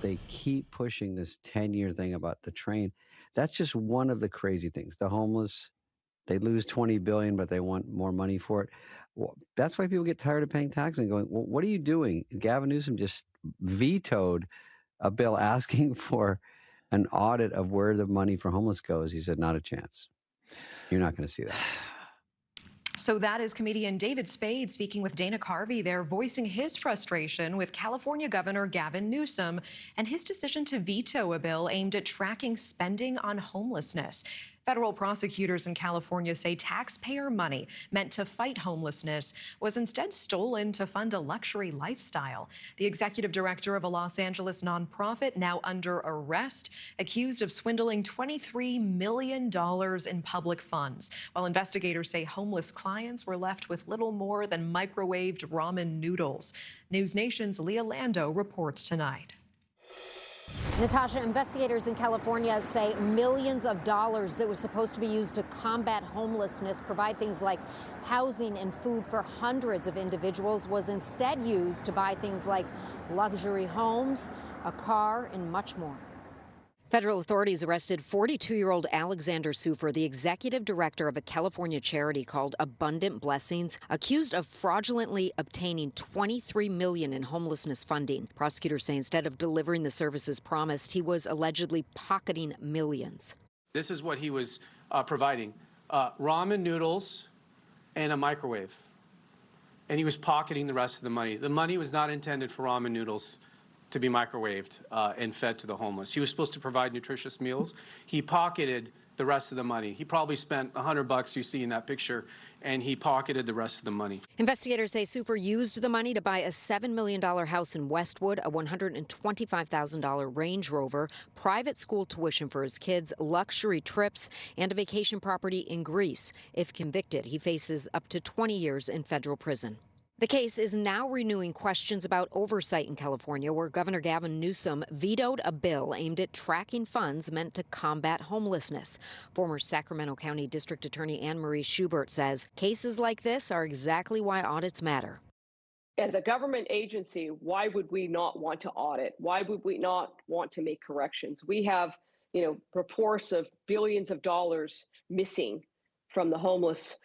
they keep pushing this 10-year thing about the train. That's just one of the crazy things. The homeless, they lose $20 billion, but they want more money for it. Well, that's why people get tired of paying taxes and going, well, what are you doing? Gavin Newsom just vetoed a bill asking for an audit of where the money for homeless goes. He said, not a chance. You're not going to see that. So that is comedian David Spade speaking with Dana Carvey there, voicing his frustration with California Governor Gavin Newsom and his decision to veto a bill aimed at tracking spending on homelessness. Federal prosecutors in California say taxpayer money meant to fight homelessness was instead stolen to fund a luxury lifestyle. The executive director of a Los Angeles nonprofit now under arrest, accused of swindling $23 million in public funds, while investigators say homeless clients were left with little more than microwaved ramen noodles. NewsNation's Leah Lando reports tonight. Natasha, investigators in California say millions of dollars that was supposed to be used to combat homelessness, provide things like housing and food for hundreds of individuals, was instead used to buy things like luxury homes, a car, and much more. Federal authorities arrested 42-year-old Alexander Sufer, the executive director of a California charity called Abundant Blessings, accused of fraudulently obtaining $23 million in homelessness funding. Prosecutors say instead of delivering the services promised, he was allegedly pocketing millions. This is what he was providing: ramen noodles and a microwave. And he was pocketing the rest of the money. The money was not intended for ramen noodles to be microwaved and fed to the homeless. He was supposed to provide nutritious meals. He pocketed the rest of the money. He probably spent $100 you see in that picture, and he pocketed the rest of the money. Investigators say Sufer used the money to buy a $7 million house in Westwood, a $125,000 Range Rover, private school tuition for his kids, luxury trips, and a vacation property in Greece. If convicted, he faces up to 20 years in federal prison. The case is now renewing questions about oversight in California, where Governor Gavin Newsom vetoed a bill aimed at tracking funds meant to combat homelessness. Former Sacramento County District Attorney Anne Marie Schubert says cases like this are exactly why audits matter. As a government agency, why would we not want to audit? Why would we not want to make corrections? We have, reports of billions of dollars missing from the homeless,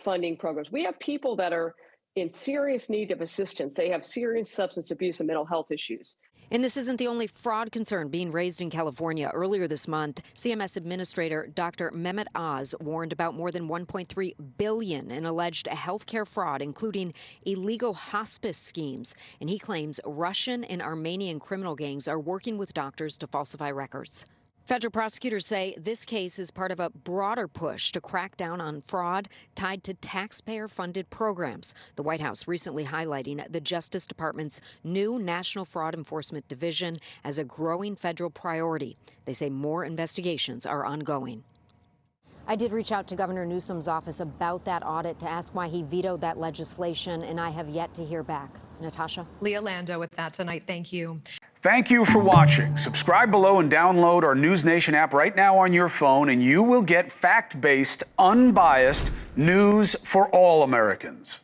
funding programs. We have people that are in serious need of assistance. They have serious substance abuse and mental health issues. And this isn't the only fraud concern being raised in California. Earlier this month, CMS Administrator Dr. Mehmet Oz warned about more than $1.3 billion in alleged healthcare fraud, including illegal hospice schemes. And he claims Russian and Armenian criminal gangs are working with doctors to falsify records. Federal prosecutors say this case is part of a broader push to crack down on fraud tied to taxpayer-funded programs. The White House recently highlighting the Justice Department's new National Fraud Enforcement Division as a growing federal priority. They say more investigations are ongoing. I did reach out to Governor Newsom's office about that audit to ask why he vetoed that legislation, and I have yet to hear back. Natasha? Leah Lando with that tonight. Thank you. Thank you for watching. Subscribe below and download our NewsNation app right now on your phone, and you will get fact-based, unbiased news for all Americans.